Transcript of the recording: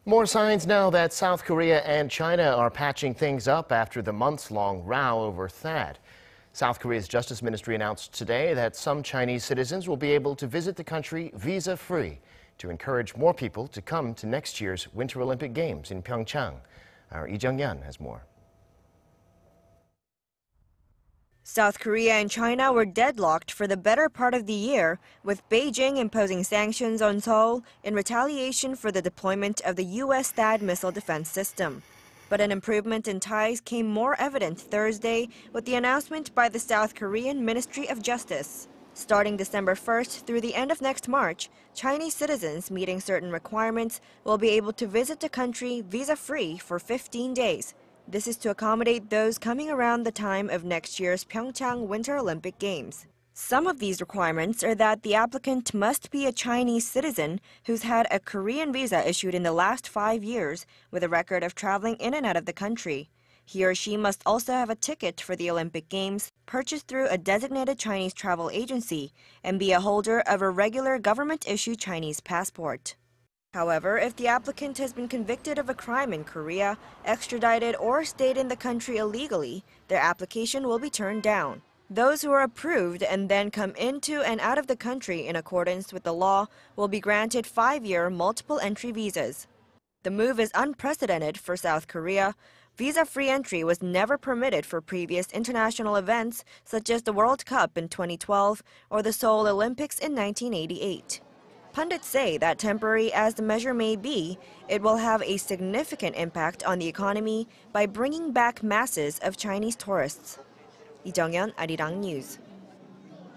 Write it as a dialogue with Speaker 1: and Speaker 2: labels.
Speaker 1: More signs now that South Korea and China are patching things up after the months-long row over THAAD. South Korea's Justice Ministry announced today that some Chinese citizens will be able to visit the country visa-free to encourage more people to come to next year's Winter Olympic Games in Pyeongchang. Our Lee Jung-yeon has more.
Speaker 2: South Korea and China were deadlocked for the better part of the year, with Beijing imposing sanctions on Seoul in retaliation for the deployment of the U.S. THAAD missile defense system. But an improvement in ties came more evident Thursday with the announcement by the South Korean Ministry of Justice. Starting December 1st through the end of next March, Chinese citizens meeting certain requirements will be able to visit the country visa-free for 15 days. This is to accommodate those coming around the time of next year's Pyeongchang Winter Olympic Games. Some of these requirements are that the applicant must be a Chinese citizen who's had a Korean visa issued in the last 5 years with a record of traveling in and out of the country. He or she must also have a ticket for the Olympic Games purchased through a designated Chinese travel agency and be a holder of a regular government-issued Chinese passport. However, if the applicant has been convicted of a crime in Korea, extradited, or stayed in the country illegally, their application will be turned down. Those who are approved and then come into and out of the country in accordance with the law will be granted 5-year multiple entry visas. The move is unprecedented for South Korea. Visa-free entry was never permitted for previous international events such as the World Cup in 2012 or the Seoul Olympics in 1988. Pundits say that temporary as the measure may be, it will have a significant impact on the economy by bringing back masses of Chinese tourists. Lee Jung-yeon, Arirang News.